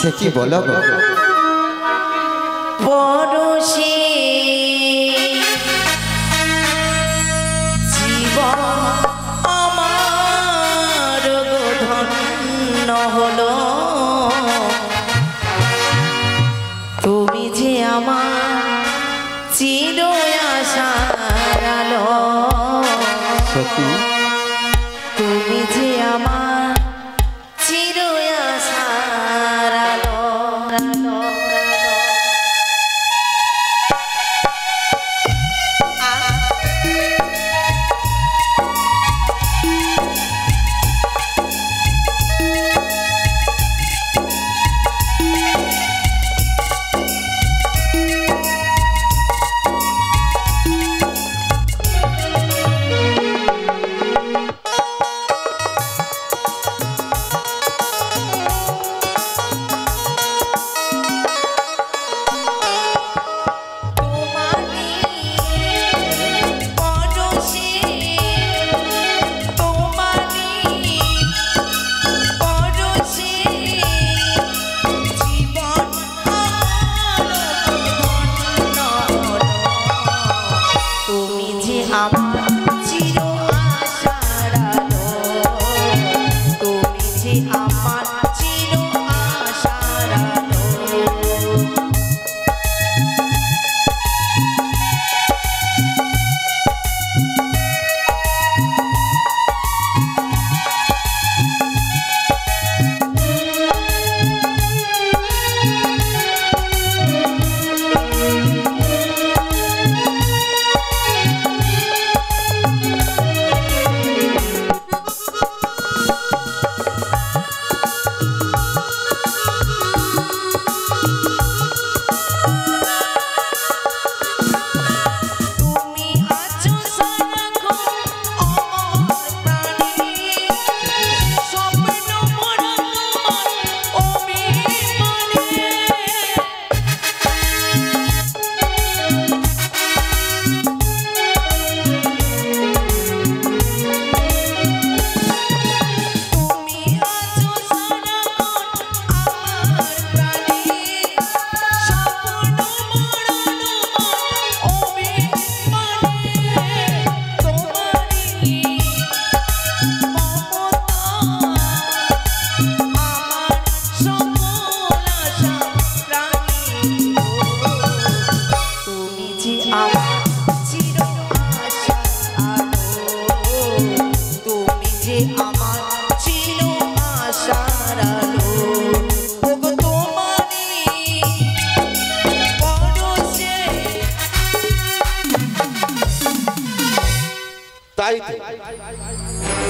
সে কি বলো গো? পরশে জীবন আমার ধন্য হলো, তুমি যে আমার চির আশার আলো, সত্যি তুমি যে আমার চির আশার আলো।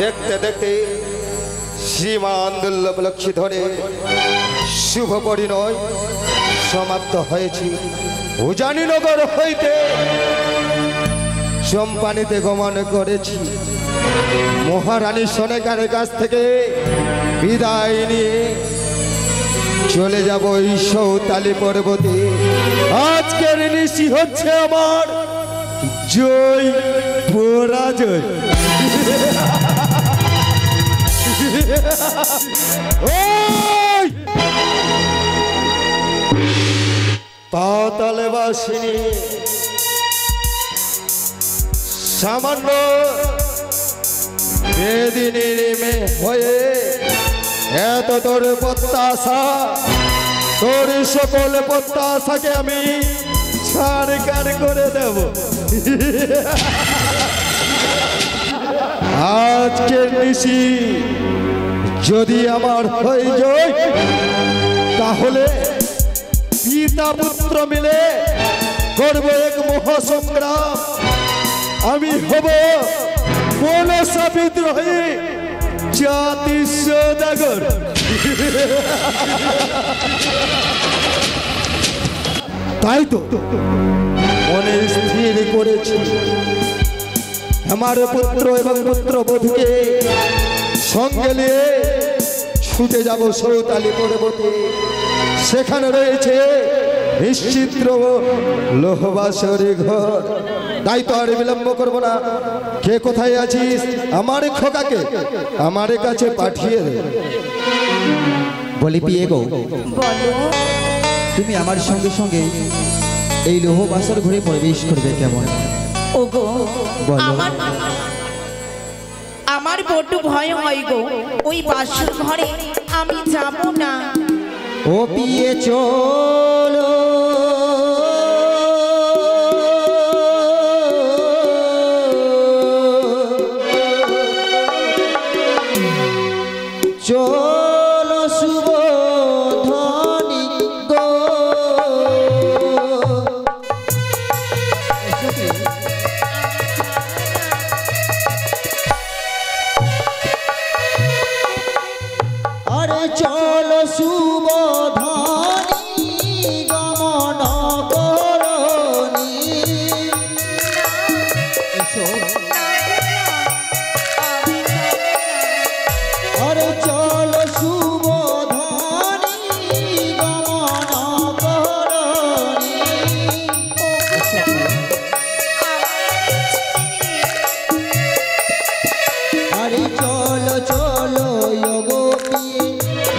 দেখতে দেখতে শ্রীমান দুর্লভ লক্ষ্মী ধরে শুভ পরিণয় সমাপ্ত হয়েছে। উজানিনগর হইতে চম্পানিতে গমন করেছি। মহারানী সোনেকারের কাছ থেকে বিদায় নিয়ে চলে যাব এই সৌতালি পর্বতে। আজকের নিশি হচ্ছে আমার জয় পরাজয়। পাতালে বাসিনী সামান্য বেদিনীর মেয়ে হয়ে এত তোর প্রত্যাশা, তোর সকল প্রত্যাশাকে আমি ছাড়কার করে দেব। আজকের নিশি যদি আমার হয়ে যায় তাহলে পিতা পুত্র মিলে করব এক মহাসংগ্রাম। আমি হব মনসা বিদ্রোহী জাতি সদাগর। তাই তো মনে স্থির করেছি আমার পুত্র এবং পুত্রবধূকে সঙ্গে নিয়ে ছুটে যাব সৌতালি পর্বতে। সেখানে রয়েছে নিশ্চিত্র লোহবাসরি ঘর। তাই তো আর বিলম্ব করবো না। কে কোথায় আছিস? আমার খোকাকে আমার কাছে পাঠিয়ে দে। বলি পিয়ে গো, বলো। তুমি আমার সঙ্গে সঙ্গে এই লৌহ বাসর ঘরে প্রবেশ করবে কেমন? ওগো বলো। আমার বড্ড ভয় হয় গো, ওই বাসর ঘরে আমি যাব না। ও পিয়ে চলো চলো শুভধ্বনি গো, আরে চলো শুভধ্বনি গমন করনি। আরে চলো শুভধ্বনি গমন করনি। আরে চলো চলো গো পিয়ে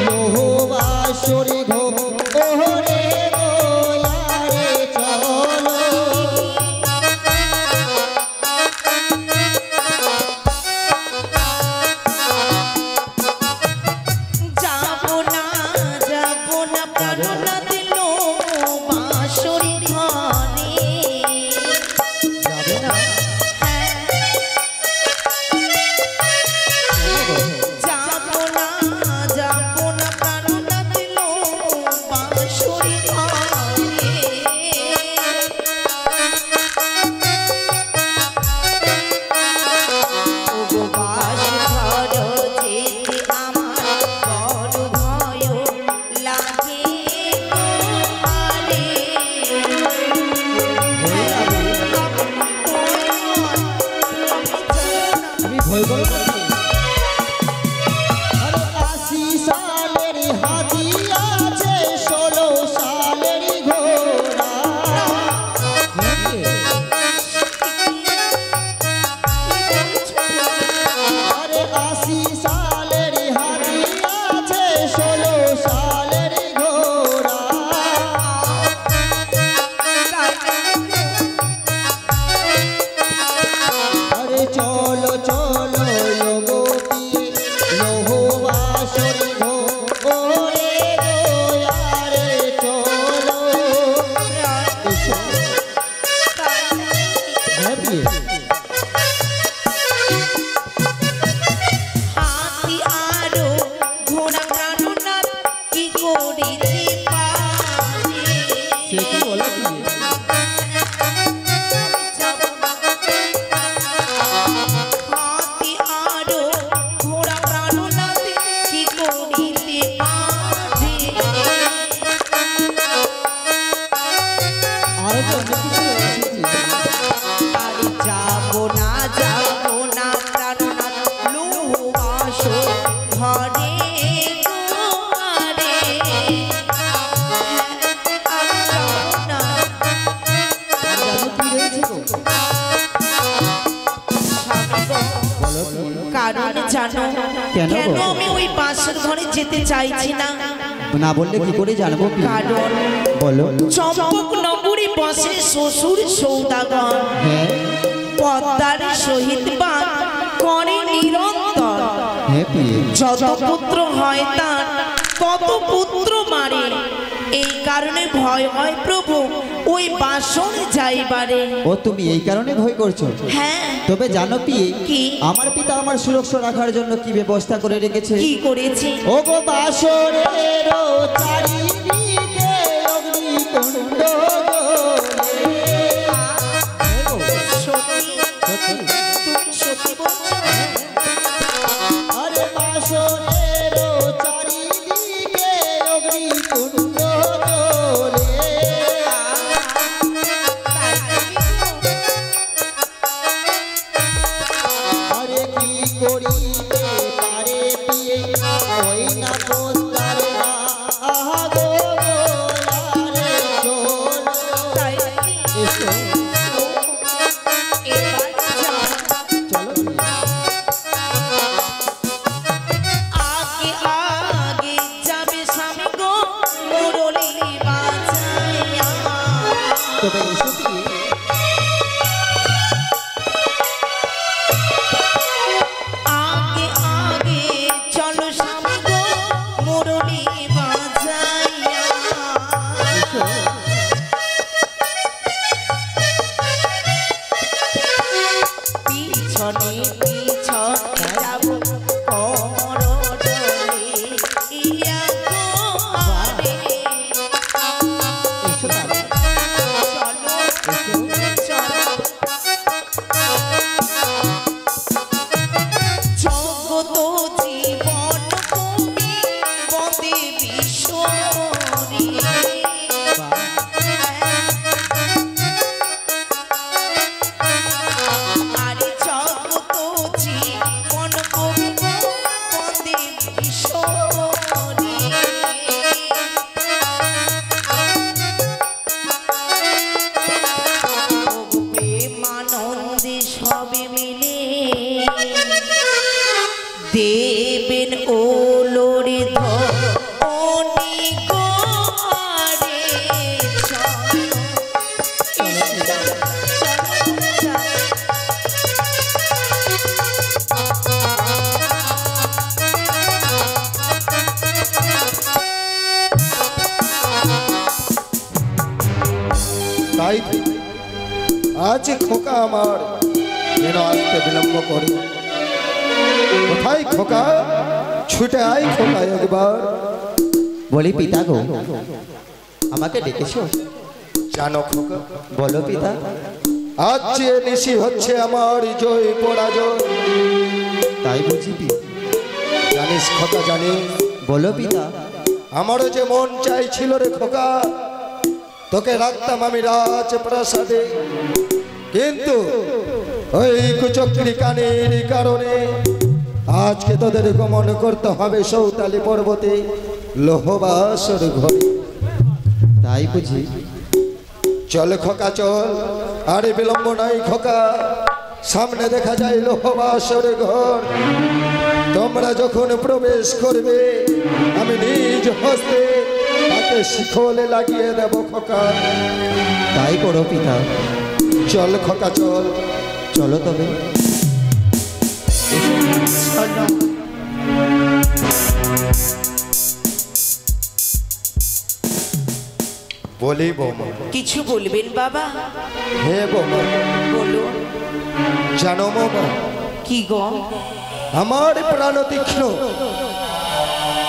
লৌহ বাসরে ঘো, ওরে গো আরে চলো। যাব না পারো না দিল বাসর ঘরে। যাবে না? যাব না পারো না দিল বাসর ঘরে। ওগো বাস ঘর যেতে আমার বড় ভয় লাগে গো আরে। আমি ভয় করব না। আরে ৮০ সালের হাতি আছে ১৬ সালের ঘোড়া। আরে ৮০ সালের হাতি আছে ১৬ সালের ঘোড়া। আরে চলো চলো গো পিয়ে লৌহ বাসর ঘো, ওরে গো আরে চলো। এসো। হ্যাঁ পিয়ে। হাতি আরো ঘোড়া প্রাণনাথ কি করিতে পারে। সে কি বলো পিয়ে? হাতি আরো ঘোড়া প্রাণনাথ কি করিতে পারে। আরে তো অনেক কিছু রয়েছে পিয়ে। আরে যাব না প্রাণনাথ লৌহ বাসর ঘরে গো আরে। আমি যাব না। আর জানো কি রয়েছে গো? বলো পিয়ে। কারণ জানো কেন গো? কেন আমি ওই বাসর ঘরে যেতে চাইছি না? না বললে কি করে জানবো পিয়ে? কারণ বলো। চম্পক নগরী বসে শ্বশুর সৌদাগর, হ্যাঁ পদ্মার সহিত বান করে নিরন্তর। হ্যাঁ পিয়ে। যত পুত্র হয় তার তত পুত্র মারে। এই কারণে ভয় হয় প্রভু ওই বাসর যাইবারে। ও তুমি এই কারণে ভয় করছো? হ্যাঁ। তবে জানো পিয়ে, কি? আমার পিতা আমার সুরক্ষা রাখার জন্য কি ব্যবস্থা করে রেখেছে? কি করেছি? ও গো বাসরের চারিদিকে অগ্নিকুণ্ড সত্যি? তুমি সত্যি বলছো? আরে বাসরের চারিদিকে অগ্নিকুণ্ড আরে কি করিতে পারে পিয়ে ওই না পোস্তারে আহা গো আরে চলো। তাই নাকি? এসো এবার যাও। চলো পিয়ে। আগে আগে যাবে শোনে প্রেমানন্দে সবে মিলে দেবেন ওলোরে ধনি করে তাই আজ খোকা আমার যেন আসতে বিলম্ব করে। কোথায় খোকা? ছুটে আয় খোকা একবার। বলি পিতা গো, আমাকে ডেকেছো? জানো খোকা, বলো পিতা। আজ যে নিশি হচ্ছে আমার জয় পরাজয়। তাই বুঝি পিতা? জানিস খোকা, জানিস বলো পিতা। আমারও যে মন চাইছিল রে খোকা, তোকে রাখতাম আমি রাজপ্রাসাদে, কিন্তু ওই কুচক্রি কানের কারণে আজকে তোদের গমন করতে হবে সৌতালি পর্বতে লোহবাসর ঘরে। তাই বুঝি? চল খোকা চল, আরে বিলম্ব নাই খোকা। সামনে দেখা যায় লোহবাসর ঘর। তোমরা যখন প্রবেশ করবে আমি নিজ হস্তে তাকে শিখলে লাগিয়ে দেব খোকা। তাই করো পিতা। চল খোকা চল। চলো তবে। বলি বৌমা। কিছু বলবেন বাবা? হে বৌমা, বলো। জানো বৌমা, কি গো? আমার প্রাণ তীক্ষ্ণ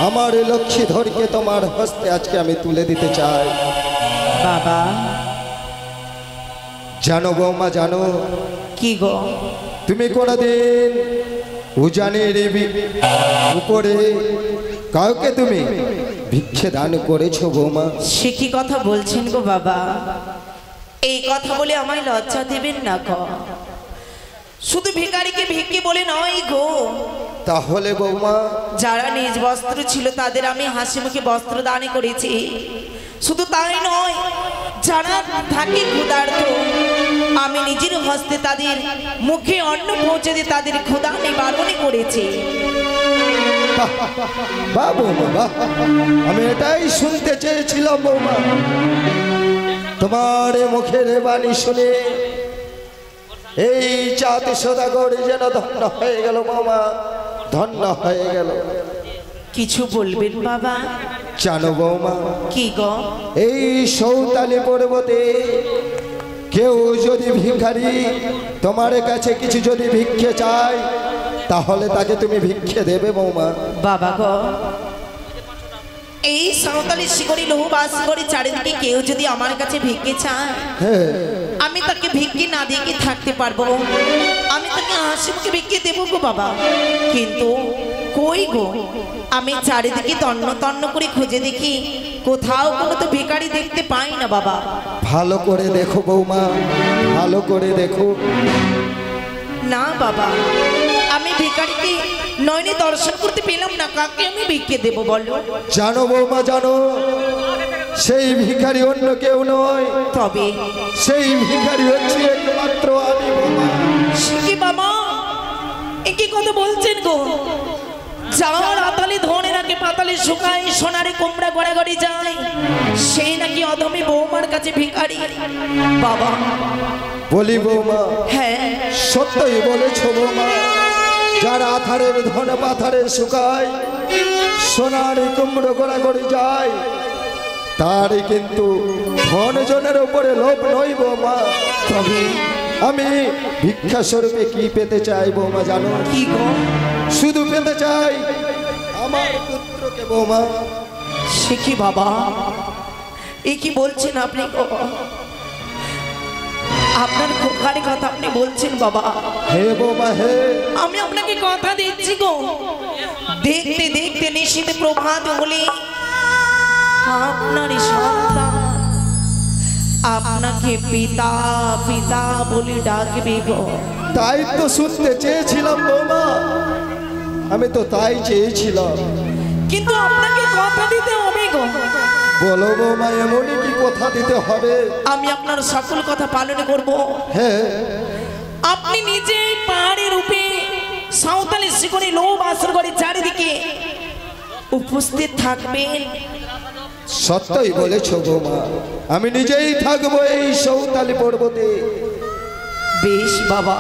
আমার লক্ষ্মীধরকে তোমার হস্তে আজকে আমি তুলে দিতে চাই। বাবা। জানো বৌমা, জানো কি গো? তুমি কোনদিন উজানের উপরে কাউকে তুমি ভিক্ষে দান করেছো বৌমা? সে কি কথা বলছেন গো বাবা? এই কথা বলে আমায় লজ্জা দেবেন না গো। শুধু ভিখারিকে ভিক্ষে বলে নয় গো, তাহলে বৌমা? যারা নিজ বস্ত্র ছিল তাদের আমি হাসি মুখে বস্ত্র দান করেছি। শুধু তাই নয়, যারা থাকে ক্ষুধার্ত আমি নিজের হস্তে তাদের মুখে অন্ন পৌঁছে দিয়ে তাদের ক্ষুধা নিবারণ করেছি। বাহ বৌমা বাহ, আমি এটাই শুনতে চেয়েছিলাম বৌমা। তোমার মুখের বাণী শুনে এই চাঁদ সদাগর যেন ধন্য হয়ে গেল বৌমা, ধন্য হয়ে গেল। কিছু বলবেন বাবা? জানো বৌমা, কি গো? এই সৌতালি পর্বতে কেউ যদি ভিখারি তোমার কাছে কিছু যদি ভিক্ষে চায় তাহলে তাকে তুমি ভিক্ষে দেবে বৌমা? বাবা গো, এই সাঁওতালি শিকড়ি লোহবাস করে চারিদিকে কেউ যদি আমার কাছে ভিক্ষে চায় হ্যাঁ, আমি তাকে ভিক্ষে না দিয়ে কি থাকতে পারবো? আমি তাকে হাসি মুখে ভিক্ষে দেবো গো বাবা। কিন্তু কই গো, আমি চারিদিকে তন্ন তন্ন করে খুঁজে দেখি, কোথাও কোনো তো ভিখারি দেখতে পাই না বাবা। ভালো করে দেখো বৌমা, ভালো করে দেখো। না বাবা, আমি ভিখারিকে নয়নে দর্শন করতে পেলাম না, কাকে আমি ভিক্ষে দেবো বলো? জানো বৌমা, জানো সেই ভিখারি অন্য কেউ নয়, তবে সেই ভিখারি হচ্ছে একমাত্র আমি বৌমা। সে কি বাবা, একই কথা বলছেন গো? যাওয়ার আতালে ধনে নাকি পাতালে শুকায়, সোনারে কুমড়া গড়াগড়ি যায়, সেই নাকি অধমে বৌমার কাছে ভিখারি? বাবা বলি বৌমা, হ্যাঁ সত্যই বলেছো বৌমা। যারা আথারের ধন পাথারে শুকায়, সোনার কুমড়ো গড়াগড়ি যায়, তার কিন্তু ধন জনের উপরে লোভ নই বৌমা। তবে আমি ভিক্ষা স্বরূপে কি পেতে চাই বৌমা জানো? কি গো? শুধু পেতে চাই আমার পুত্রকে বৌমা। সে কি বাবা, এ কি বলছেন আপনি গো? আপনার খোকারি কথা আপনি বলছেন বাবা? হে বৌমা হে, আমি আপনাকে কথা দিচ্ছি গো, দেখতে দেখতে নিশীথ প্রভাত হলে আপনারই সন্তান আপনাকে পিতা পিতা বলে ডাকবে গো। তাই তো শুনতে চেয়েছিলাম বৌমা, আমি তো তাই চেয়েছিলাম। কিন্তু আপনাকে কথা দিতে হবে গো। বলো বৌমা, এমনই কি কথা দিতে হবে? আমি আপনার সকল কথা পালন করব। হ্যাঁ, আপনি নিজে পাহাড়ের রূপে সাঁওতালি শিখরে লোভ আসর করে চারিদিকে উপস্থিত থাকবেন। সত্যই বলেছ বৌমা, আমি নিজেই থাকবো এই সাঁওতালি পর্বতে। বেশ বাবা,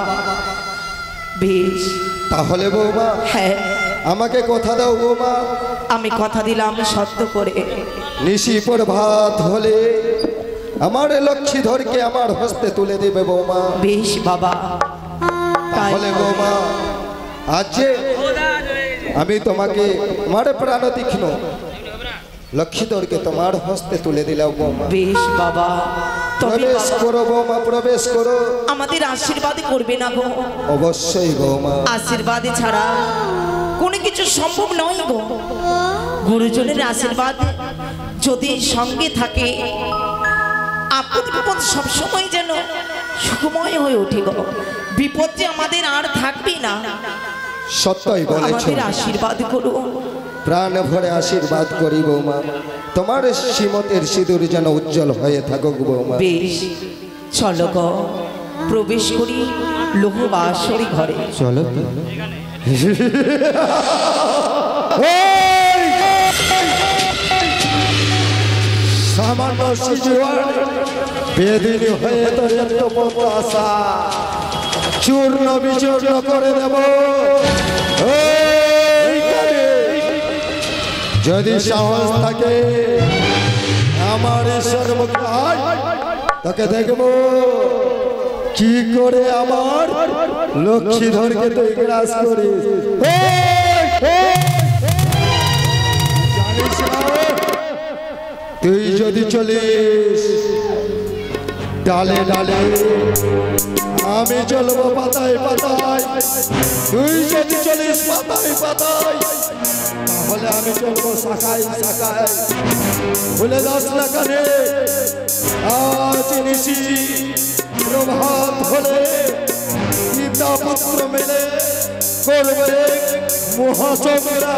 বেশ। তাহলে বৌমা হ্যাঁ, আমাকে কথা দাও বৌমা। আমি কথা দিলাম সত্য করে। নিশি ভাত হলে আমার লক্ষ্মীধরকে আমার হস্তে তুলে দেবে বৌমা। বেশ বাবা। তাহলে বৌমা আজ যে আমি তোমাকে আমার প্রাণ তীক্ষ্ণ লক্ষ্মীধরকে তোমার হস্তে তুলে দিলাম বৌমা। বেশ বাবা, তবে প্রবেশ বাবা, করো বৌমা, প্রবেশ করো। আমাদের আশীর্বাদ করবে না গো? অবশ্যই বৌমা। আশীর্বাদ ছাড়া কোনো কিছু সম্ভব নয় গো। গুরুজনের আশীর্বাদ যদি সঙ্গে থাকে, আপদ বিপদ সবসময় যেন সুখময় হয়ে ওঠে গো। বিপদ যে আমাদের আর থাকবে না। সত্যই বলেছ। আমাদের আশীর্বাদ করো। প্রাণ ভরে আশীর্বাদ করি বৌমা। তোমার শ্রীমতের সিঁদুর যেন উজ্জ্বল হয়ে থাকুক বৌমা। বেশ, চলো গো, প্রবেশ করি লোহ বাসরি ঘরে। চলো। সামান্য শিশুয়ার বেদিনী হয়ে তোর এত বড় আশা চূর্ণ বিচূর্ণ করে দেব। যদি সাহস থাকে আমার সর্বকে তোকে দেখবো কি করে আমার লক্ষ্মীধরকে তুই গ্রাস করিস। জানিস না, তুই যদি চলিস ডালে ডালে, আমি চলবো পাতায় পাতায়। তুই যদি চলিস পাতায় পাতায়, তাহলে আমি চলবো শাখায় শাখায়। ভুলে যাস না কানে, আজ নিশি প্রভাত হলে পিতা পুত্র মিলে করবে মহাচক্রা।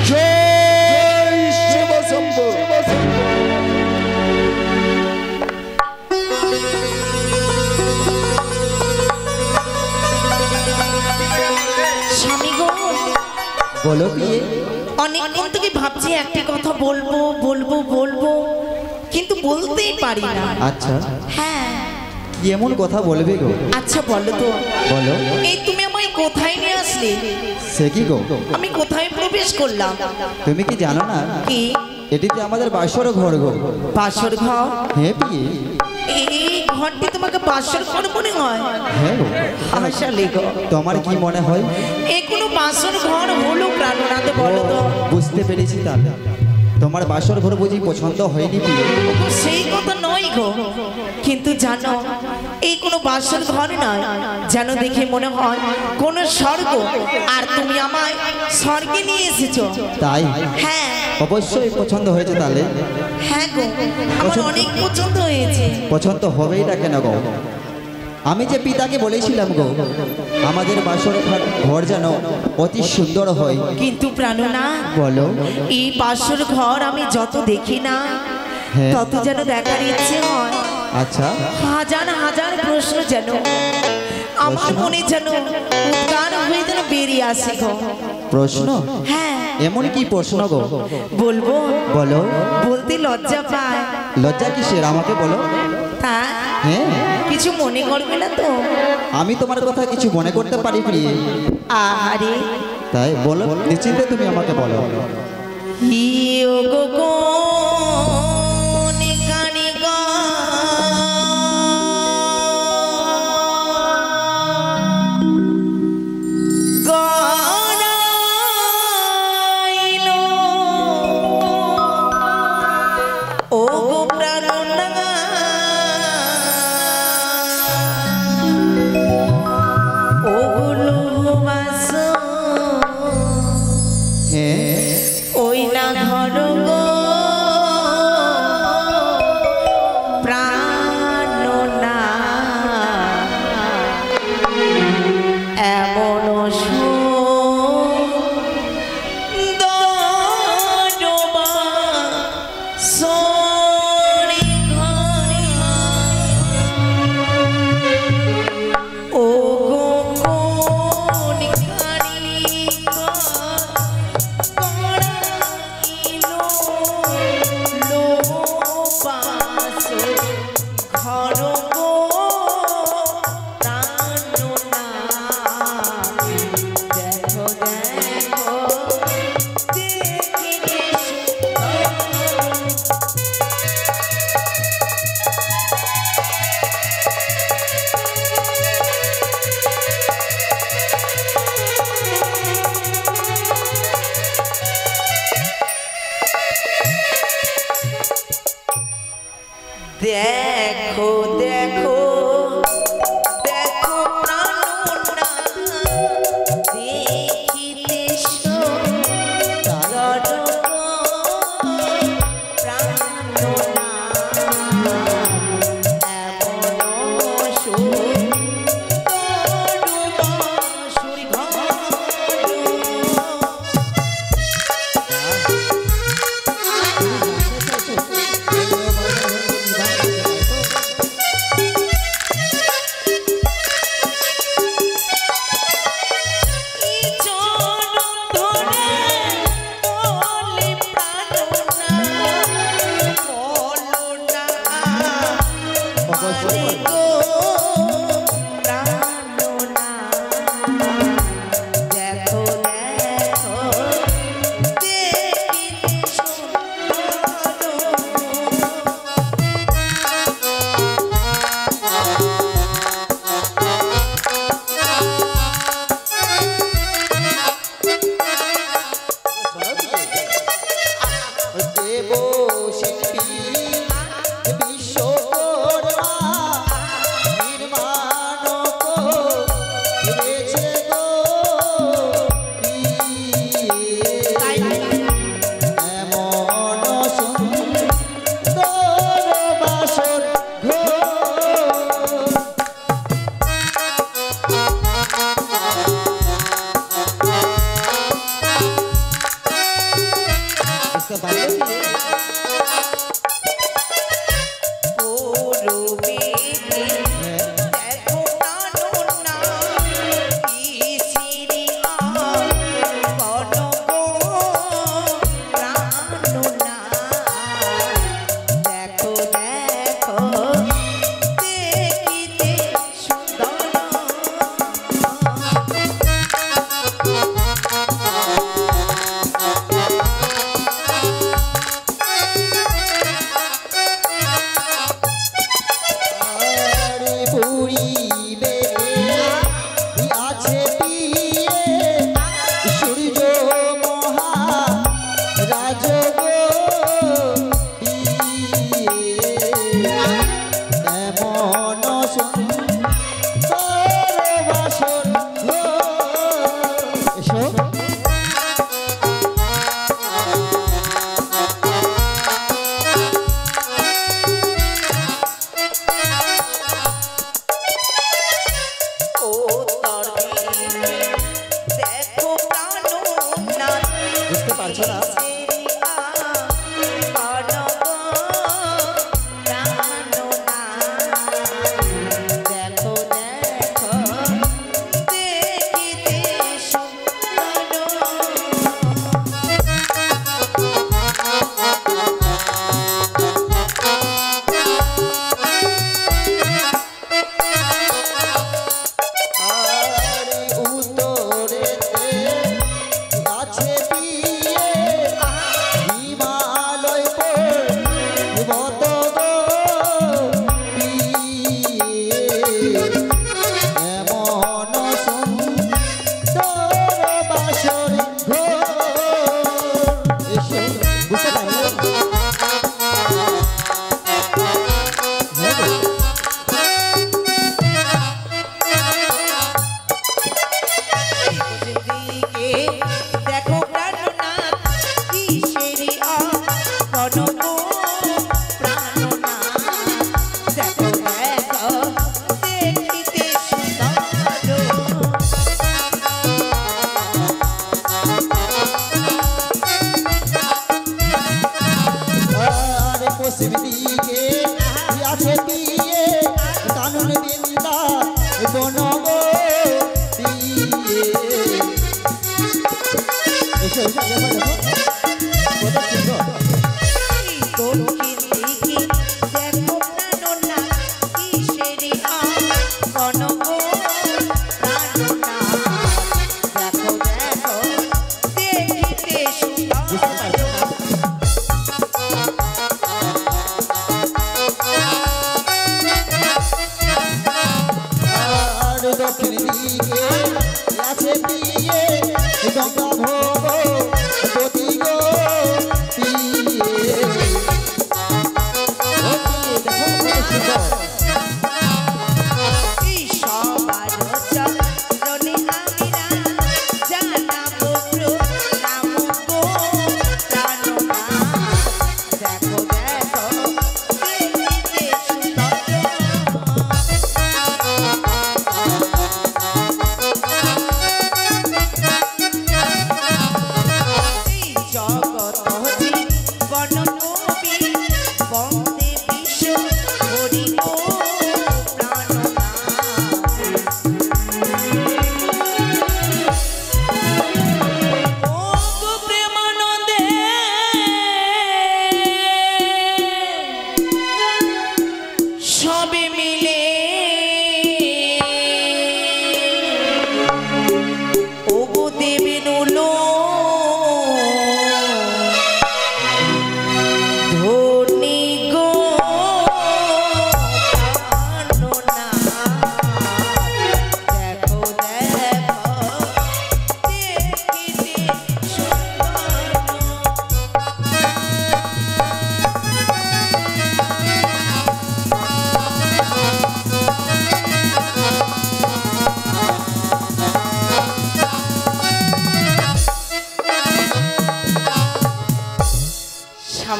জয় শিব শম্ভু। স্বামী গো, বলো কি? অনেকক্ষণ থেকে ভাবছি একটা কথা বলবো বলবো বলবো, কিন্তু বলতেই পারি না। আচ্ছা, হ্যাঁ, কি এমন কথা বলবে গো? আচ্ছা বলো তো, বলো। এই তুমি আমায় কোথায় নিয়ে আসলে? সে কি গো? আমি কোথায় প্রবেশ করলাম? তুমি কি জানো না কি? এটিতে আমাদের বাসর ঘর গো। বাসর ঘর? হ্যাঁ বিয়ে। এই ঘরটি তোমাকে বাসর ঘর মনে হয়? হ্যাঁ গো। আসলে গো, তোমার কি মনে হয়? এ কোনো বাসর ঘর হলো প্রাণনাথ? বলো তো। বুঝতে পেরেছি তাহলে তোমার বাসর ঘর বুঝি পছন্দ হয়নি বিয়ে? ওগো, সেই কথা নয় গো, কিন্তু জানো এই কোনো বাসর ঘর নয়, যেন দেখে মনে হয় কোন স্বর্গ, আর তুমি আমায় স্বর্গে নিয়ে এসেছো। তাই? হ্যাঁ অবশ্যই পছন্দ হয়েছে তাহলে। হ্যাঁ গো, আমার অনেক পছন্দ হয়েছে। পছন্দ হবেই না কেন গো? আমি যে পিতাকে বলেছিলাম গো আমাদের বাসর ঘর যেন অতি সুন্দর হয়। কিন্তু প্রাণনা, বলো। এই বাসর ঘর আমি যত দেখি না, হ্যাঁ। তত যেন দেখার ইচ্ছে হয়। আচ্ছা, হাজার হাজার প্রশ্ন যেন আমার মনে যেন উদ্গার হয়ে যেন বেরিয়ে আসে গো। প্রশ্ন? হ্যাঁ, এমন কি প্রশ্ন গো? বলবো? বলো। বলতে লজ্জা পায়। লজ্জা কিসের, আমাকে বলো। তা হ্যাঁ, কিছু মনে করবে না তো? আমি তোমার কথা কিছু মনে করতে পারি প্রিয়ে। আরে তাই বলো, নিশ্চিন্তে তুমি আমাকে বলো। হিও গো কোন কানি গো, গড়াইলো ও গো প্রাণনা, ও গো বাসো, হ্যাঁ, ওই না ঘর গো, দেখো দেখো দেখো প্রাণনা দেখিতে সুন্দর প্রাণনা এমন সুন্দর বাঁশুরি ঘর। বুঝতে পারছো না? দক্ষিণ দিকে আছে বিয়ে গঙ্গা ভোগ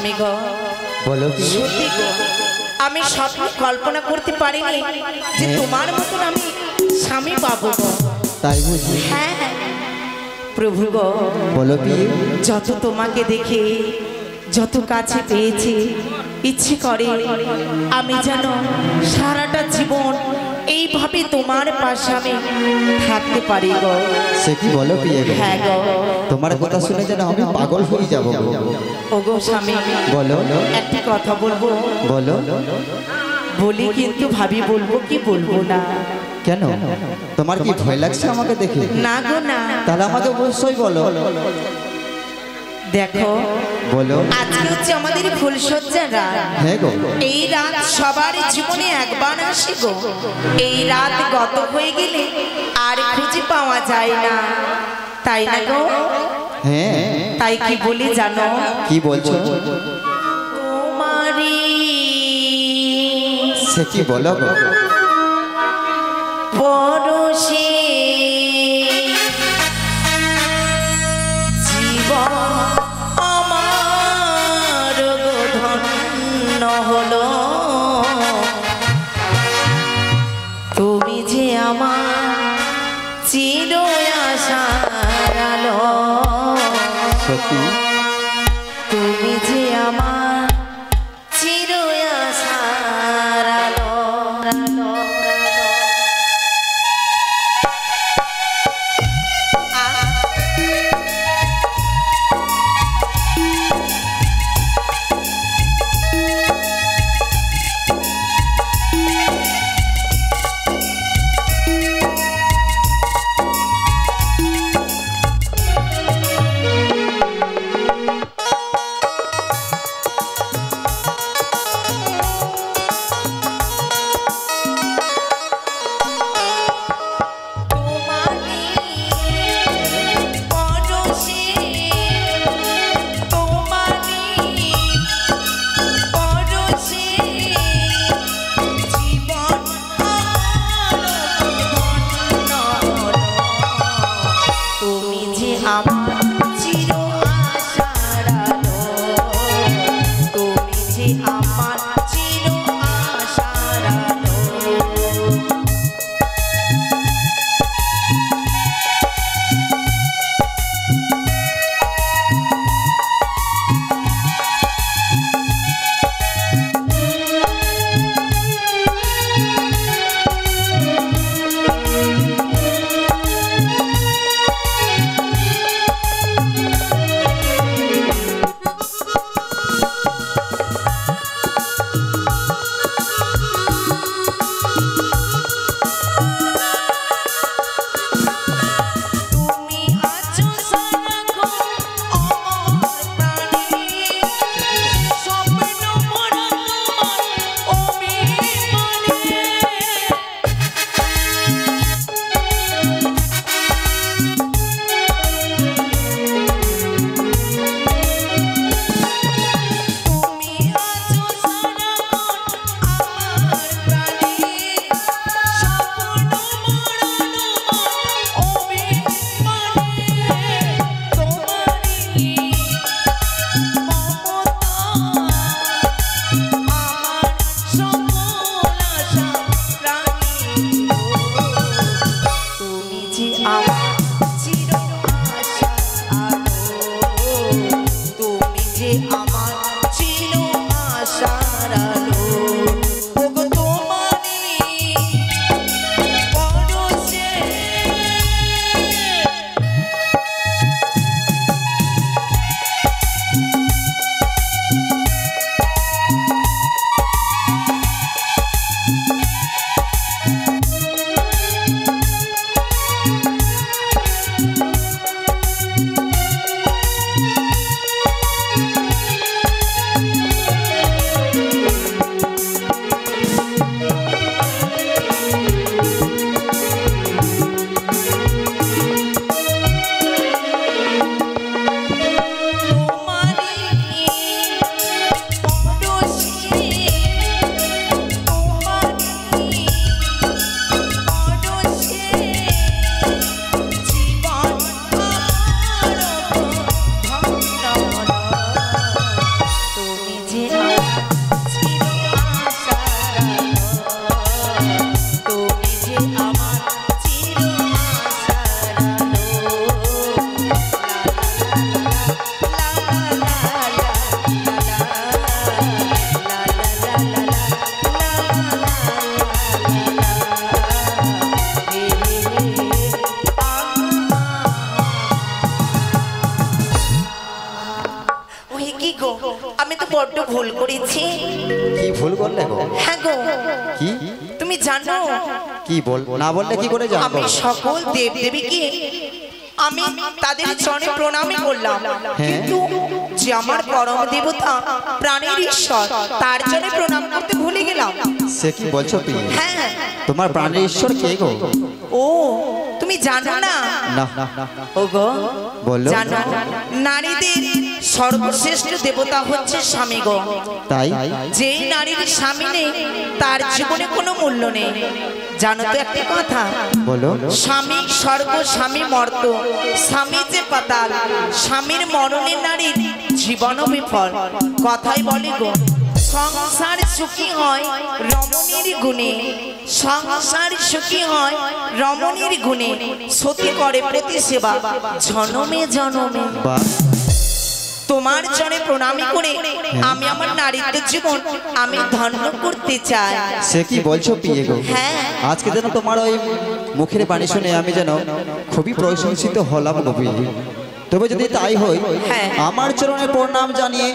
স্বামী গো, বলো কি? সত্যি গো, আমি স্বপ্নে কল্পনা করতে পারিনি যে তোমার মতন আমি স্বামী পাবো গো। তাই বুঝি? হ্যাঁ প্রভু গো, বলো কি? যত তোমাকে দেখে যত কাছে পেয়েছি, ইচ্ছে করে আমি যেন সারাটা জীবন এইভাবে তোমার পাশে আমি থাকতে পারি গো। সে কি বলো কি? হ্যাঁ গো, তোমার কথা শুনে যেন আমি পাগল হয়ে যাব গো। ও গো স্বামী, বলো। একটি কথা বলবো? বলো। বলি কিন্তু ভাবি বলবো কি বলবো না। কেন? তোমার কি ভয় লাগছে আমাকে দেখে? না গো না। তাহলে আমাকে অবশ্যই বলো। দেখো, বলো। আজকে হচ্ছে আমাদের ফুলসজ্জার রাত। হ্যাঁ গো। এই রাত সবার জীবনে একবার আসে গো। এই রাত গত হয়ে গেলে আর খুঁজে পাওয়া যায় না, তাই না গো? হ্যাঁ। তাই কি বলি জানো? কি বলছো? তোমারি সে কি বলো গো? পরশে জীবন আমার গো ধন্য হলো। তুমি যে আমার চির আশার আলো, সত্যি? তুমি যে আমার চির আশার আলো। আমি তো বড্ড ভুল করেছি। কি ভুল করলে গো? হ্যাঁ গো, কি তুমি জানো কি বল না বললে কি করে জানবো? আমি সকল দেব দেবীকে আমি তাদের চরণে প্রণামই করলাম, কিন্তু যে আমার পরম দেবতা প্রাণের ঈশ্বর তার চরণে প্রণাম করতে ভুলে গেলাম। সে কি বলছো তুমি? হ্যাঁ, তোমার প্রাণের ঈশ্বর কে গো? ও তুমি জানো না? না ও গো, বলো। জানো নারীদের সর্বশ্রেষ্ঠ দেবতা হচ্ছে স্বামী গো। তাই? যেই নারীর স্বামী নেই তার জীবনে কোনো মূল্য নেই। জানো তো একটা কথা, বলো। স্বামী স্বর্গ স্বামী মর্ত, স্বামী যে পাতাল, স্বামীর মরণে নারীর জীবন বিফল। কথাই বলে গো, সংসার সুখী হয় রমণীর গুণে, সংসার সুখী হয় রমণীর গুণে, সতী করে প্রতি সেবা জনমে জনমে। বাহ, তোমার চরণে প্রণামী করে আমি আমার নারীত্ব জীবন আমি ধন্য করতে চাই। সে কি বলছো পিয়ে গো? হ্যাঁ, আজকে যেন তোমার ওই মুখের বাণী শুনে আমি যেন খুবই প্রশংসিত হলাম গো পিয়ে। তবে যদি তাই হয়, হ্যাঁ। আমার চরণে প্রণাম জানিয়ে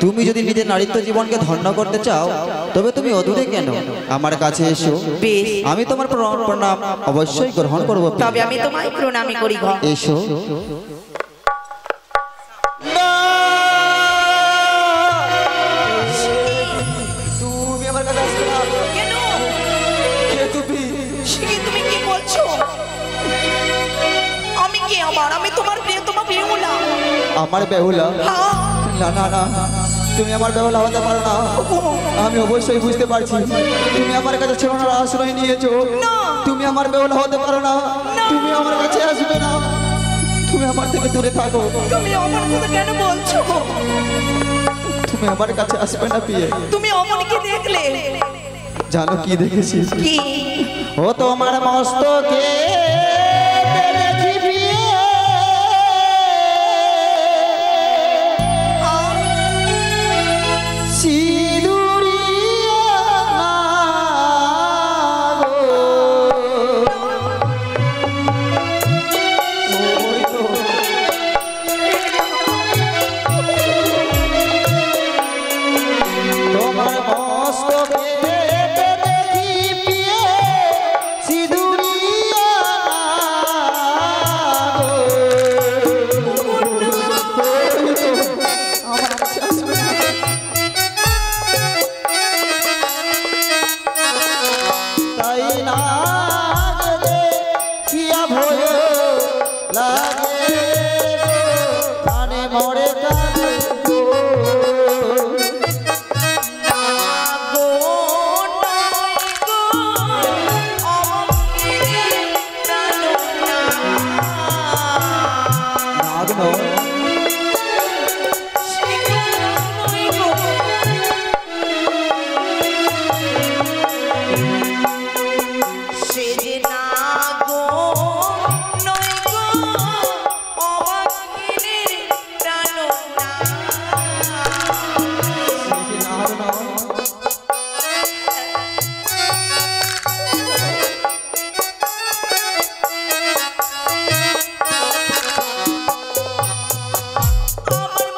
তুমি যদি নিজের নারীত্ব জীবনকে ধন্য করতে চাও, তবে তুমি অদূরে কেন আমার কাছে এসো, বেশ, আমি তোমার প্রণাম অবশ্যই গ্রহণ করবো। তবে আমি তোমায় প্রণামী করি গো। এসো। তুমি আমার কাছে আসবে না? কেন? কে তুমি? সে তুমি কি বলছো? আমি কি আমি তোমার প্রিয়তমা বেহুলা। আমার বেহুলা? হ্যাঁ, না না না, তুমি আমার বেহুলা হতে পারো না। আমি অবশ্যই বুঝতে পারছি তুমি আমার কাছে ছেড়ে আশ্রয় নিয়েছো। তুমি আমার বেহুলা হতে পারো না, তুমি আমার কাছে আসবে না, তুমি আমার থেকে দূরে থাকো। তুমি অমন কথা কেন বলছো? তুমি আমার কাছে আসবে না পিয়ে। তুমি অমনকে দেখলে? জানো কি দেখেছি? কি? ও তোমার মস্তকে দেখি পিয়ে, সিঁদুরিয়া গো। ওই তো। তোমার মস্তকে দেখি পিয়ে, সিঁদুরিয়া গো। ওই তো, আমার কাছে আসবে না। তাই না দেখিয়া ভয় লাগে গো, প্রাণে মরে কাঁদে গো। গো নয় গো, অমনকে প্রাণ না। নাগ নয়, সে কি নয় গো? সে যে না গো নয় গো, অমনকে প্রাণ না। নাগ নয়। আমার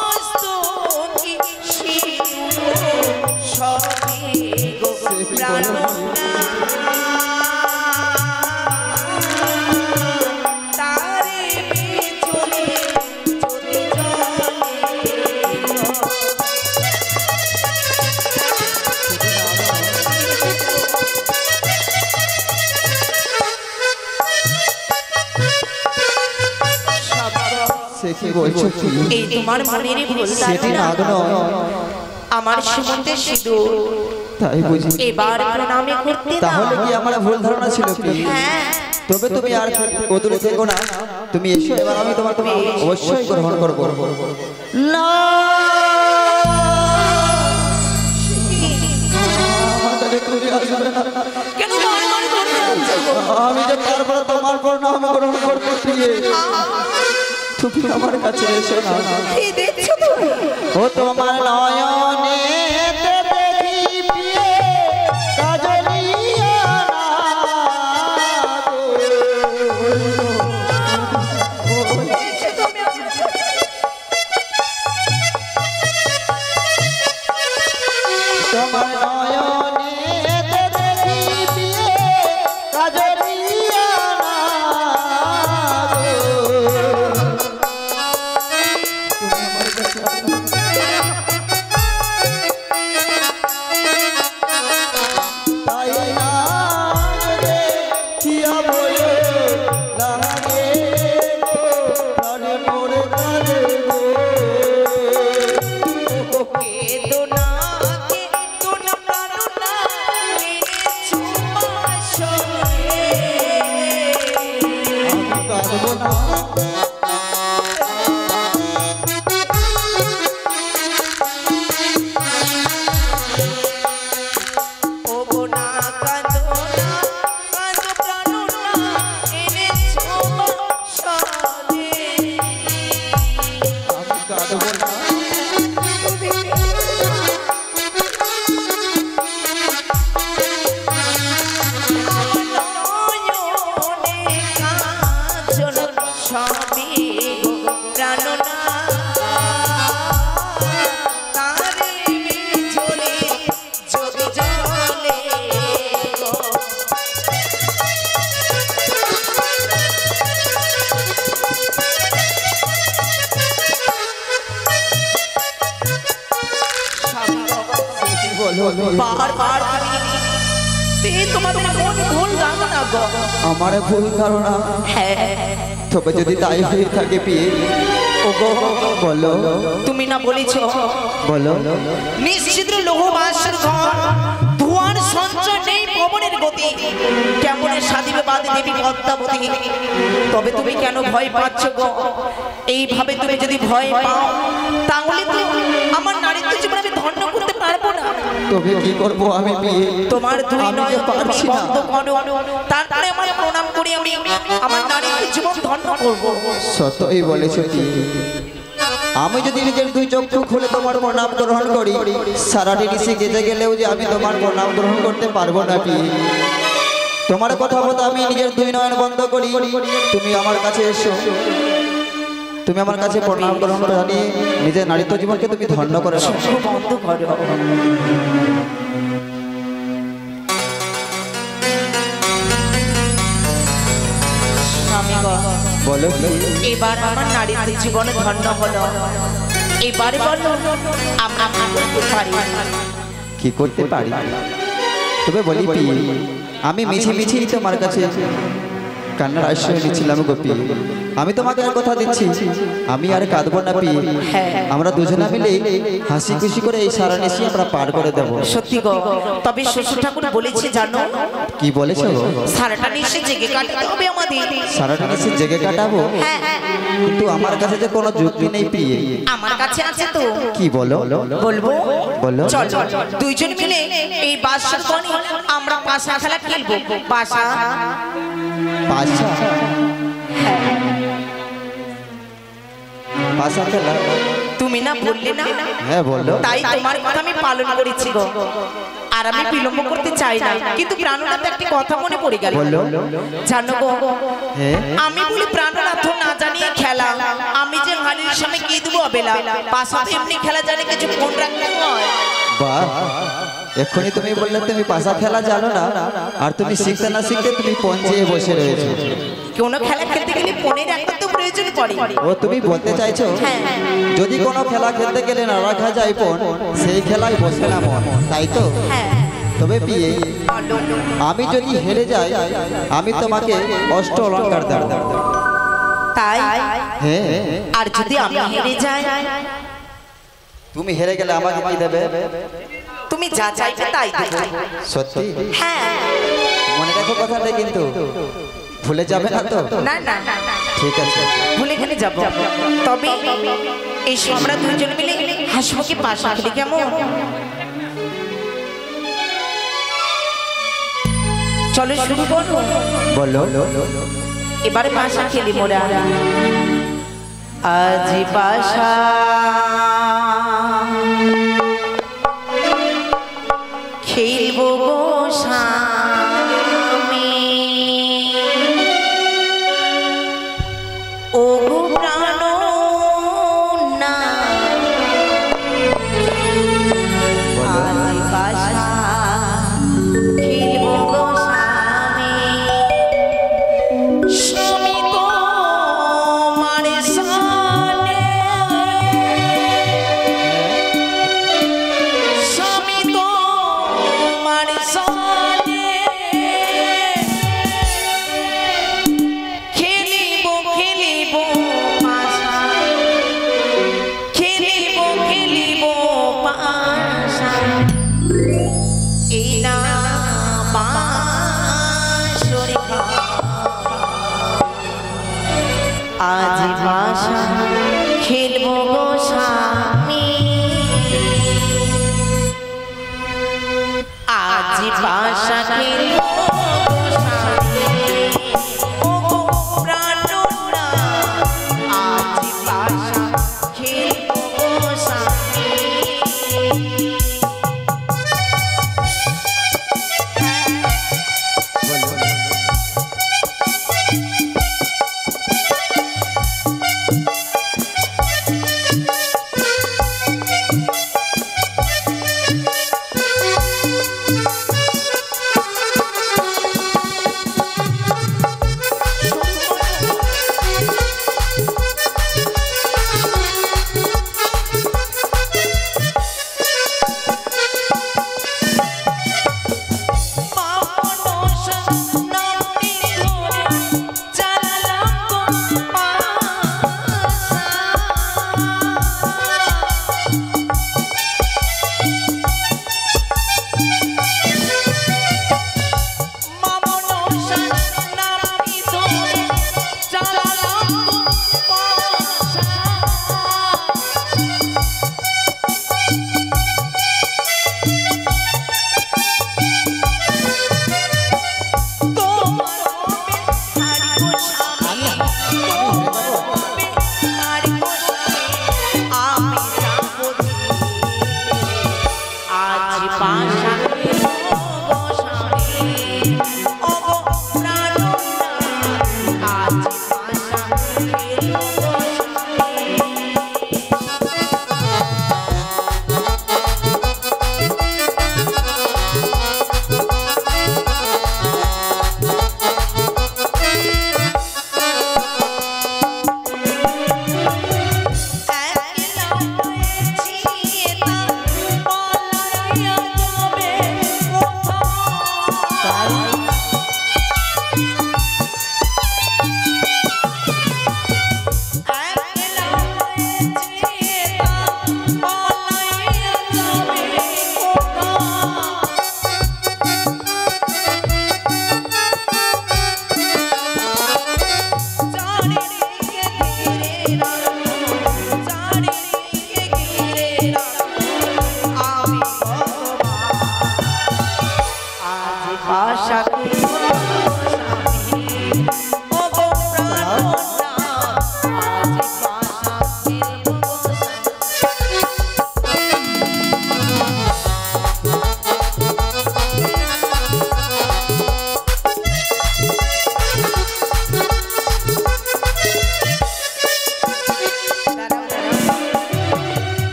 মস্তকে সিঁদুর সবে গো প্রাণ তারে চলে চলে সে কি বলছো কি? এই তোমার মনের ভুল সেটি নাগ নয়। আমার সুমন্তের সিঁদুর তাই বুঝি? এবার প্রণামে করতে দাও। তাহলে কি আমার ভুল ধারণা ছিল কি? হ্যাঁ, তবে তুমি আর অদূরে থেকো না, তুমি এসো, এবার আমি তোমার অবশ্যই গ্রহণ করবো। না, আমার কাছে তুমি আসবে না। কেন বারবার করে যাচ্ছো? আমি যে তারপরে তোমার প্রণাম গ্রহণ করতে প্রিয়ে, তুমি আমার কাছে এসো না। কি দেখছো তুমি? ও তোমার নয়নে দেখি পিয়ে, কাজলিয়া গো। দেখছো তুমি আমার? কাঁদবো না। আমার ভুল ধারণা, তবে যদি তাই হয়ে থাকে পিয়ে, বলো। তুমি না বলেছ বলো। নিশ্চিত লৌহবাসের ঘর, ধোঁয়ার সঞ্চয় নেই পবনের গতি, কেমন সাধিবে বাদে দেবী পদ্মাবতী। তবে তুমি কেন ভয় পাচ্ছ গো? এইভাবে তুমি যদি ভয় পাও তাহলে তো আমার নারীত্ব জীবন আমি ধন্য করতে পারবো না। তবে কি করবো আমি পিয়ে? তোমার দুই নয় পারছি না। তারপরে আমার প্রণাম করি আমি আমার নারীত্ব জীবন ধন্য করব। সত্যই বলেছো কি? আমি যদি নিজের দুই চক্ষু খুলে তোমার প্রণাম গ্রহণ করি, সারাটি নিশে গেজে গেলেও যে আমি তোমার প্রণাম গ্রহণ করতে পারবো না পিয়ে। তোমার কথা মতো আমি নিজের দুই নয়ন বন্ধ করি, তুমি আমার কাছে এসো। তুমি আমার কাছে প্রণাম গ্রহণ করে নিয়ে নিজের নারীত্ব জীবনকে তুমি ধন্য করে নাও। বন্ধ করো। বলো। এবার আমার নারীত্ব জীবনে ধন্য হলো, এবারে বলো আমরা করতে পারি কি করতে পারি? তবে বলি পিয়ে, আমি মিছি মিছিই তোমার কাছে কান্নার আশ্রয় নিচ্ছিলাম গোপী। আমি তোমাকে আর কথা দিচ্ছি, আমি আর কাঁদবো না পিয়ে। আমরা দুজনে মিলে হাসি খুশি করে এই সারা নিশি আমরা পার করে দেবো। সত্যি গো। তবে শ্বশুর ঠাকুর বলেছে জানো? কি বলেছো? সারাটা নিশি জেগে কাটাতে হবে আমাদের। সারাটা নিশি জেগে কাটাবো? কিন্তু আমার কাছে যে কোনো যুক্তি নেই পিয়ে। আমার কাছে আছে তো। কি বলো? বলবো। বলো। চল দুইজন মিলে এই বাসার কোণে আমরা পাশা খেলা খেলবো। পাশা পাশা? পাশা খেলা? তুমি না বললে না? হ্যাঁ বলো। তাই তোমার কথা আমি পালন করেছি গো। আর আমি বিলম্ব করতে চাই না, কিন্তু প্রাণনাথ একটি কথা মনে পড়ে গেল। বলো। জানো গো, হ্যাঁ আমি বলি প্রাণনাথ না জানিয়ে খেলা, আমি যে হালির সামনে কি দেবো অবেলা, পাশাতে এমনি খেলা জানে কিছু ফোন রাখতে হয়। বাহ, এক্ষুনি তুমি বললে তুমি পাশা খেলা জানো না, আর তুমি শিখতে না শিখতে তুমি পঞ্চিয়ে বসে রয়েছো। কোনো খেলা খেলতে গেলে ফোনের একটা তো প্রয়োজন পড়ে। ও তুমি বলতে চাইছো যদি কোনো খেলা খেলতে গেলে না রাখা যায় ফোন, সেই খেলায় বসে না মন, তাই তো? তবে বিয়ে, আমি যদি হেরে যাই আমি তোমাকে অষ্ট অলঙ্কার দেব। তাই? হ্যাঁ। আর যদি আমি হেরে যাই? তুমি হেরে গেলে আমাকে কি দেবে? তুমি যা চাইবে তাই দেব। সত্যি? হ্যাঁ। মনে রাখো কথাটা, কিন্তু ভুলে যাবে না তো? না না, ঠিক আছে, ভুলে গেলে যাব। তবে এই আমরা দুজন মিলে হাসিমুখে পাশা খেলি, কেমন? চলো শুরু করো। বলো। এবারে পাশা খেলি মোরা। আজ পাশা খেলবো গো স্বামী, ও গো প্রাণ না, আজ পাশা খেলবো গো স্বামী, স্বামী গো মারে সানে, স্বামী গো মারে সানে, খেলিব খেলিব পাশা, খেলিব খেলিব পাশা, এই না বাঁশরি আজ বাসা খেলবো গো স্বামী, আজ বাসা খেলবো গো স্বামী, ও গো প্রাণনা, আজ বাসা খেলবো গো স্বামী।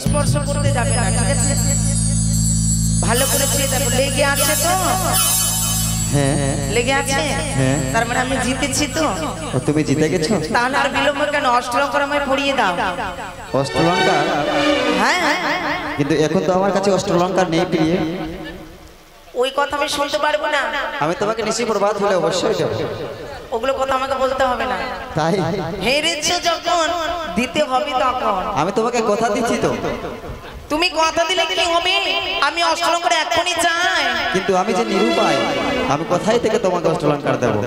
স্পর্শ করতে যাবে না, ঠিক আছে? ভালো করে চেয়ে দেখো, লেগে আছে তো? হ্যাঁ লেগে আছে? হ্যাঁ। তার মানে আমি জিতেছি তো? ও তুমি জিতে গেছো? তাহলে আর বিলম্ব কেন, অষ্টলঙ্কার আমায় পড়িয়ে দাও। অষ্টলঙ্কার? হ্যাঁ, কিন্তু এখন তো আমার কাছে অষ্টলঙ্কার নেই প্রিয়ে। ওই কথা আমি শুনতে পারবো না। আমি তোমাকে নিশি প্রভাত হলে অবশ্যই দেবো। ওগুলো কথা আমাকে বলতে হবে না। তাই হেরেছো যখন দিতে হবে তখন। আমি তোমাকে কথা দিচ্ছি তো। তুমি কথা দিলে কি হবে? আমি অষ্টলঙ্কার এখনই চাই। কিন্তু আমি যে নিরুপায়, আমি কোথায় থেকে তোমাকে অষ্টলঙ্কার দেবো?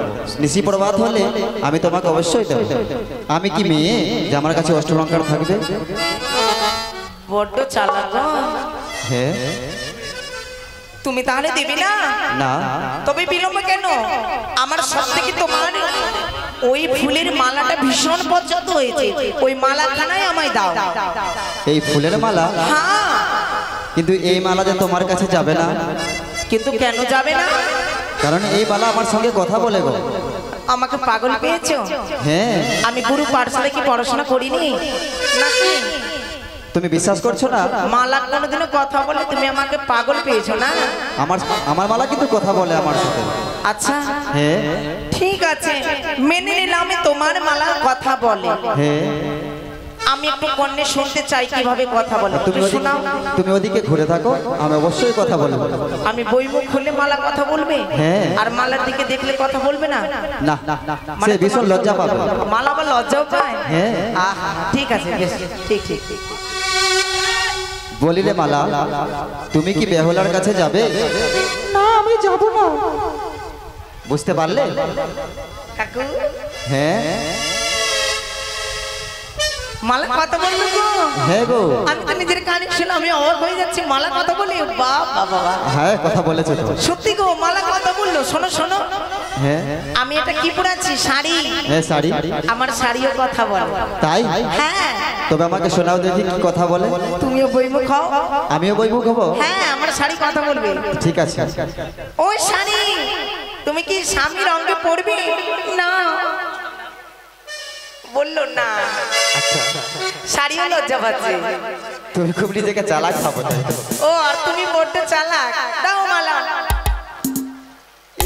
নিশি প্রভাত হলে আমি তোমাকে অবশ্যই দেবো। আমি কি মেয়ে যে আমার কাছে অষ্টলঙ্কার থাকবে? বড্ড চালাক গো। হ্যাঁ। তুমি তাহলে দেবে না? না। তবে বিলম্ব কেন? আমার সব থেকে তোমার ওই ফুলের মালাটা ভীষণ পছন্দ হয়েছে, ওই মালাখানাই আমায় দাও। এই ফুলের মালা? হ্যাঁ। কিন্তু এই মালা যে তোমার কাছে যাবে না। কিন্তু কেন যাবে না? কারণ এই মালা আমার সঙ্গে কথা বলে গো। আমাকে পাগল পেয়েছো? হ্যাঁ। আমি গুরু পাঠশালায় কি পড়াশোনা করিনি নাকি? তুমি বিশ্বাস করছো না? মালা কোনোদিনও কথা বলে তুমি আমাকে পাগল পেয়েছো না? আমার মালা কিন্তু কথা বলে আমার সাথে। আচ্ছা, হ্যাঁ ঠিক আছে, মেনে নিলাম তোমার মালা কথা বলে। হ্যাঁ। আমি একটু কর্ণে শুনতে চাই কিভাবে কথা বলে। তুমি ওদিকে ঘুরে থাকো, আমি অবশ্যই কথা বলবো। আমি বই মুখ খুললে মালা কথা বলবে, হ্যাঁ। আর মালার দিকে দেখলে কথা বলবে না? না, সে ভীষণ লজ্জা পাবে। মালা বা লজ্জাও পায়? হ্যাঁ। আহা, ঠিক আছে, বেশ, ঠিক ঠিক ঠিক। বলিলে মালা, তুমি কি বেহুলার কাছে যাবে? না, আমি যাব না। বুঝতে পারলে? কাকু, হ্যাঁ। মালা কথা বললো গো। হ্যাঁ গো, আমি তো নিজের কানে শুনলাম, আমি অবাক হয়ে যাচ্ছি। মালা কথা বলে, বাবা বাবা। হ্যাঁ কথা বলেছো তো। সত্যি গো, মালা কথা বললো। শোনো শোনো, হ্যাঁ আমি এটা কি পরেছি? শাড়ি। হ্যাঁ শাড়ি। আমার শাড়িও কথা বলে। তাই? হ্যাঁ। তবে আমাকে শোনাও দেখি কি কথা বলে। তুমিও বইমুখ হও। আমিও বইমুখ হবো? হ্যাঁ, আমার শাড়ি কথা বলবে। ঠিক আছে। ওই শাড়ি, তুমি কি স্বামীর অঙ্গে পড়বে? না বললো না। শাড়িও লজ্জা পাচ্ছে। তুমি খুব নিজেকে চালাক ভাবো তাই তো? ও, আর তুমি বড্ড চালাক। দাও মালা।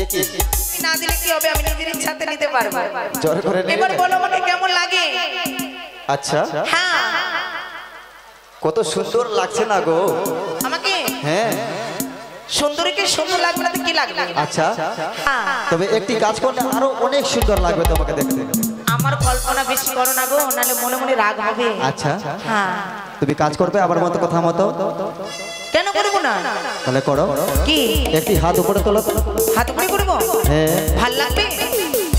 এ কি? তুমি না দিলে কি হবে? আমি নিজের ইচ্ছাতে নিতে পারবো। জোর করে নেবে? এবার বলো আমাকে কেমন লাগে। আচ্ছা, হ্যাঁ। কত সুন্দর লাগছে না গো আমাকে? হ্যাঁ। সুন্দরীকে সুন্দর লাগবে না তো কি লাগবে? আচ্ছা, হ্যাঁ। তবে একটি কাজ করলে আরো অনেক সুন্দর লাগবে তোমাকে দেখতে। আমার কল্পনা বেশি করো না গো, নাহলে মনে মনে রাগ হবে। আচ্ছা, হ্যাঁ। তুমি কাজ করবে আমার মতো কথা মতো? কেন করবো না? তাহলে করো। কি? একটি হাত উপরে তোলো। হাত উপরে করবো? হ্যাঁ। ভাল লাগবে?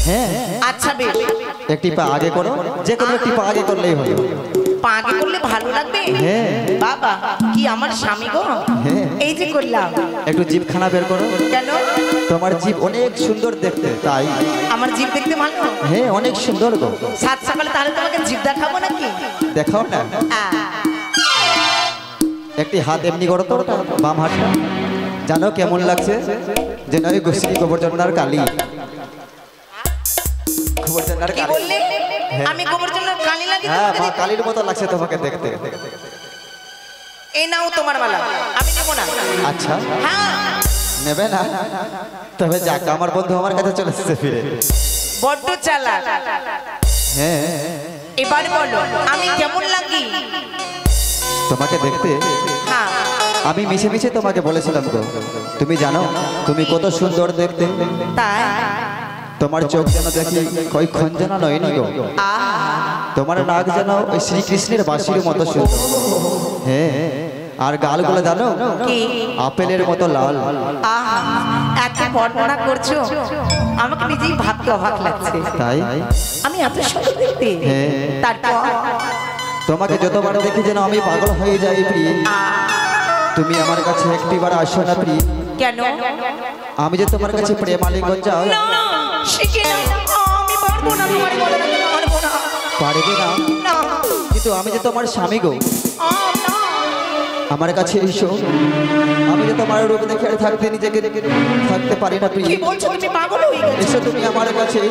হ্যাঁ। আচ্ছা বেশ। একটি পা আগে করো, যে কোনো একটি পা আগে করলেই হবে। পা আগে করলে ভালো লাগবে? হ্যাঁ। বাবা, কি আমার স্বামী গো। হ্যাঁ। এই যে করলাম। একটু জিভখানা বের করো। কেন? তোমার জিভ অনেক সুন্দর দেখতে, তাই। আমার জিভ দেখতে ভালো? হ্যাঁ, অনেক সুন্দর গো। সাত সকালে তাহলে তোমাকে জিভ দেখাবো নাকি? দেখাও না। একটি হাত এমনি করো তো, বাম হাতটা। জানো কেমন লাগছে? যেন ওই গোসলি গোবর্ধনার কালী। গোবর্ধনার কি কালী। বললে? আমি গোবর জন্য কালি লাগি? হ্যাঁ, মা কালীর মতো লাগছে তোমাকে দেখতে। এই নাও তোমার মালা, আমি নেবো না। আচ্ছা, হ্যাঁ। নেবে না? তবে যাক, আমার বন্ধু আমার কাছে চলে এসেছে ফিরে। বড্ড চালাক। হ্যাঁ। এবার বলো আমি কেমন লাগি? তোমাকে দেখতে হ্যাঁ। আমি মিশে মিশে তোমাকে বলেছিলাম গো, তুমি জানো তুমি কত সুন্দর দেখতে। তাই? তোমার চোখ যেন দেখি ওই খঞ্জনা নয়নি গো। তোমার নাক যেন ওই শ্রীকৃষ্ণের বাঁশির মতো সুন্দর। হ্যাঁ। আর গালগুলো জানো কি? আপেলের মতো লাল। আহা, এত বর্ণনা করছো, আমাকে নিজেই ভাবতে অবাক লাগছে। তাই? আমি এত সুন্দর দেখতে। হ্যাঁ। তারপর তোমাকে যতবার দেখি যেন আমি পাগল হয়ে যাই প্রিয়। তুমি আমার কাছে একটিবার আসো না প্রিয়। কেন? আমি যে তোমার কাছে প্রেম আলিঙ্গন চাই। না, শিখে নাও। আমি পারবো না, তোমার বলে না, পারবো না। পারবে না? না। কিন্তু আমি যে তোমার স্বামী গো। না। আমার কাছে এসো, আমি যে তোমার রূপ দেখে আর নিজেকে থাকতে পারি না প্রিয়। কি বলছো? তুমি পাগল হয়ে গেছো? এসো তুমি আমার কাছে।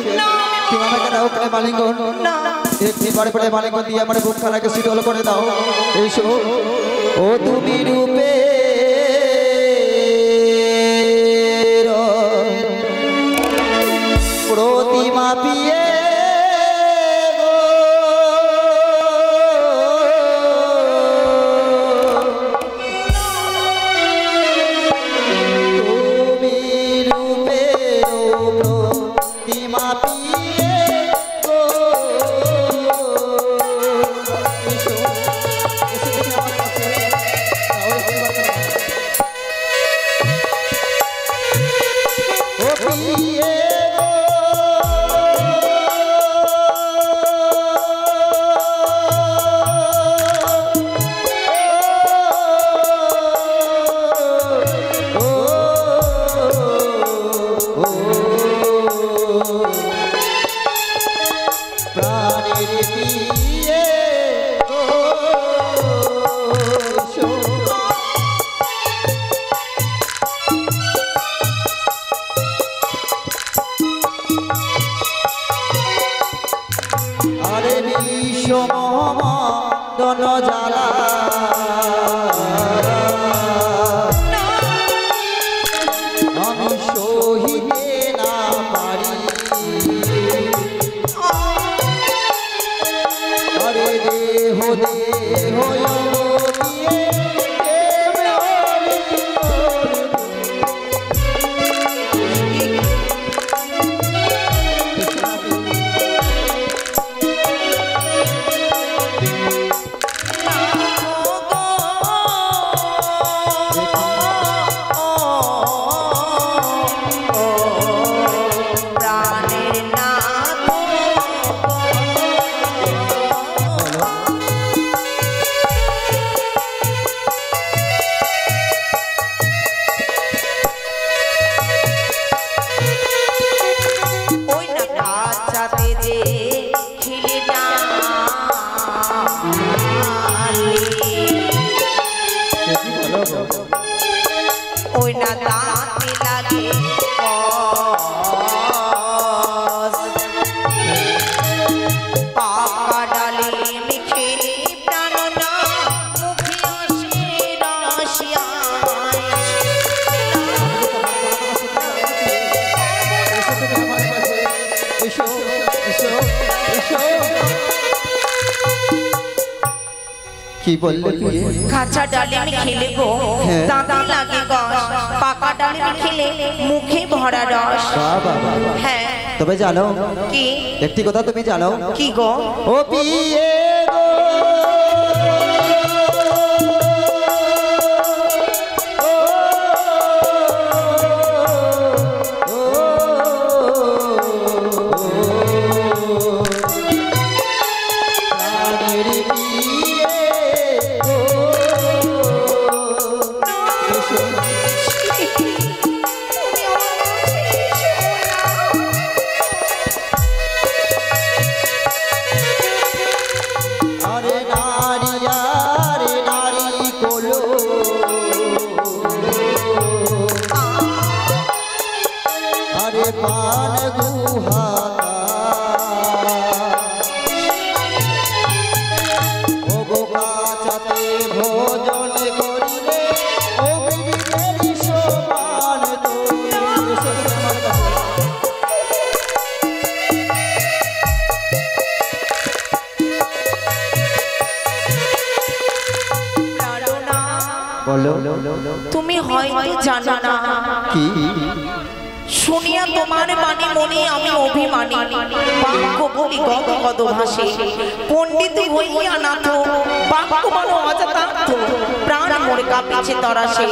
তুমি আমাকে দাও প্রেম আলিঙ্গন। না। একটিবার প্রেম আলিঙ্গন দিয়ে আমার বুকখানাকে শীতল করে দাও। এসো, ও তুমি রূপে প্রতিমা পিয়ে তাতে লাগে কষ। পাকা ডালে খেলে প্রাণ না মুখে আসে রসিয়ায়। এসো এসো এসো। কি বললে তুমি? কাঁচা ডালিম খেলে গো হ্যাঁ। দাঁতে লাগে কষ, পাকা ডালিম খেলে মুখে ভরা রস। বাবা বাবা। হ্যাঁ তবে জানো কি? একটি কথা তুমি জানো? কি গো? ও পিয়ে গো আরে নারী আরে নারী কোলো আরে পান গুহা ও গো কাচাতে ভোজন করিলে ও বিবিদের সমান তুমি। এসো তুমি আমার কাছে। বলো তুমি হয়তো জানো না, কি? শুনিয়া তোমার বাণী মনে আমি অভিমানী। বাক্য বলি গদ গদ ভাসে, পণ্ডিত হইয়া নাথ বাক্য বলো অযথার্থ। প্রাণ মোর কাঁপিছে তরাসে,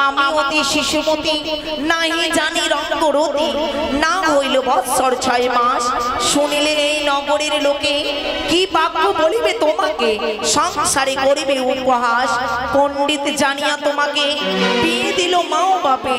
আমি অতি শিশুমতি নাহি জানি রঙ্গরতি। না হইল বৎসর 6 মাস, শুনিলে এই নগরের লোকে কি বাক্য বলিবে তোমাকে, সংসারে করিবে উপহাস। পণ্ডিত জানিয়া তোমাকে বিয়ে দিল মা ও বাপে,